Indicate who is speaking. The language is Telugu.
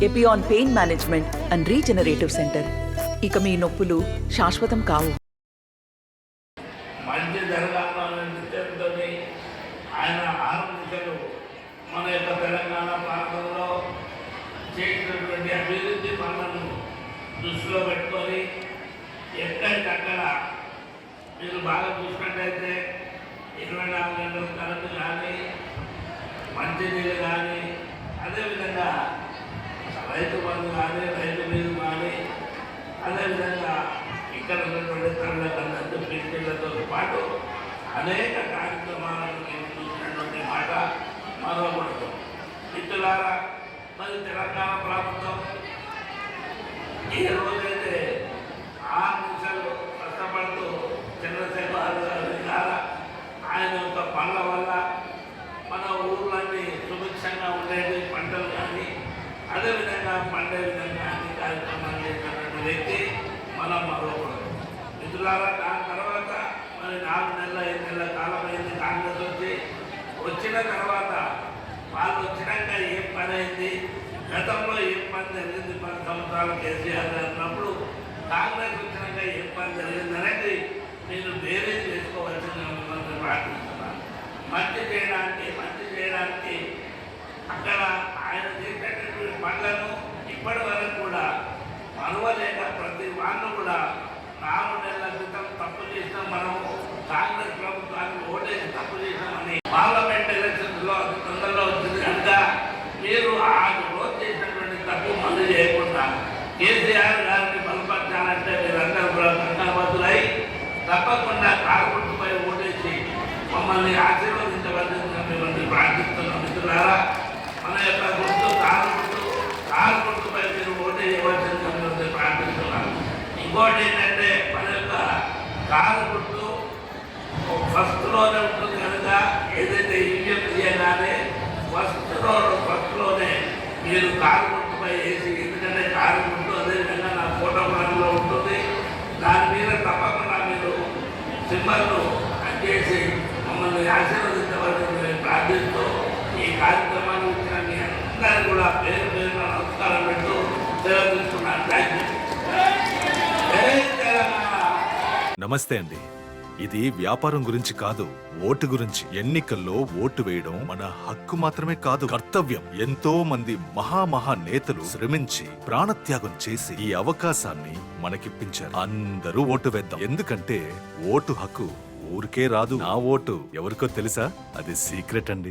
Speaker 1: Epione pain management and regenerative centre. ఇక మీ నొప్పులు శాశ్వతం కావు.
Speaker 2: మంచి జరగాలనే నిశ్చయంతో ఆయన 6 దిశలు మన యొక్క తెలంగాణ ప్రాంతంలో చేసినటువంటి అభివృద్ధి పనులను దృష్టిలో పెట్టుకొని ఎక్కడికక్కడ మీరు బాగా చూసినట్టయితే 24 గంటల కరెంటు కానీ మంచినీళ్ళు కానీ అదేవిధంగా రైతు బంధు కానీ రైతు నీరు కానీ అదేవిధంగా ఇక్కడ ఉన్నటువంటి తల్లిదండ్రులతో పిల్లలతో పాటు అనేక కార్యక్రమాలను నేను చూసినటువంటి మాట మరవకూడదు. మిత్రులారా, మరి తెలంగాణ ప్రభుత్వం ఏ రోజైతే 6 నిమిషాలు కష్టపడుతూ చంద్రశేఖర్ గారి ద్వారా ఆయన యొక్క పనుల వల్ల మన ఊర్లన్నీ సుభిక్షంగా ఉండేది, పంటలు కానీ అదేవిధంగా పండే విధంగా అన్ని కార్యక్రమాలు చేసినటువంటి వ్యక్తి మనం మరవకూడదు. మిత్రులారా, దాని తర్వాత మరి 4 నెలల 5 నెలల కాలం అయింది కాంగ్రెస్ వచ్చిన తర్వాత వాళ్ళు వచ్చినాక ఏం పని అయింది, గతంలో ఏం పని జరిగింది 10 సంవత్సరాలు కేసీఆర్ అన్నప్పుడు కాంగ్రెస్ వచ్చినాక ఏం పని జరిగింది అనేది నేను వేరే చేసుకోవాల్సిన ప్రార్థిస్తున్నాను. మంచి చేయడానికి అక్కడ ఆయన చేసేటటువంటి పనులను ఇప్పటి వరకు కూడా మరవలేక ప్రతి వాళ్ళు కూడా 4 నెలల క్రితం తప్పు చేసినాం, మనము కాంగ్రెస్ ప్రభుత్వాన్ని ఓటేసి తప్పు చేసినామని పార్లమెంట్ ఎలక్షన్స్లో అది తొందరలో వచ్చింది కనుక మీరు ఆ రోజు చేసినటువంటి తప్పు మళ్ళీ చేయకుండా కేసీఆర్ గారిని బలపరచాలంటే మీరందరూ కూడా కంగాబద్దులై తప్పకుండా కారుపై ఓటేసి మమ్మల్ని ఆశీర్వదించవలసిందిగా మిమ్మల్ని ప్రార్థిస్తున్నాం. మిత్రులారా, మన యొక్క గుర్తు కారు గుర్తుపై మీరు ఓటేయవలసిందిగా మిమ్మల్ని ప్రార్థిస్తున్నాను. ఇంకోటి ఏంటంటే మన యొక్క కారు గుర్తు ఫస్ట్లోనే ఉంటుంది కనుక ఏదైతే ఇండియన్ చేయగానే ఫస్ట్లోనే మీరు కారు గుర్తుపై వేసి, ఎందుకంటే కారు గుర్తు అదేవిధంగా నా ఫోటో ప్లాన్లో ఉంటుంది, దాని మీద తప్పకుండా మీరు సింబల్ను చేసి మమ్మల్ని ఆశీర్వదించవలసింది ప్రార్థిస్తూ ఈ కార్యక్రమాన్ని ఇచ్చిన మీ అందరూ కూడా పేరు పేరున నమస్కారం పెడుతూ సెలవు తీసుకున్నాను. Thank you.
Speaker 3: నమస్తే అండి. ఇది వ్యాపారం గురించి కాదు, ఓటు గురించి. ఎన్నికల్లో ఓటు వేయడం మన హక్కు మాత్రమే కాదు, కర్తవ్యం. ఎంతో మంది మహా నేతలు శ్రమించి ప్రాణత్యాగం చేసి ఈ అవకాశాన్ని మనకిప్పించారు. అందరూ ఓటు వేద్దాం. ఎందుకంటే ఓటు హక్కు ఊరికే రాదు. నా ఓటు ఎవరికో తెలుసా? అది సీక్రెట్ అండి.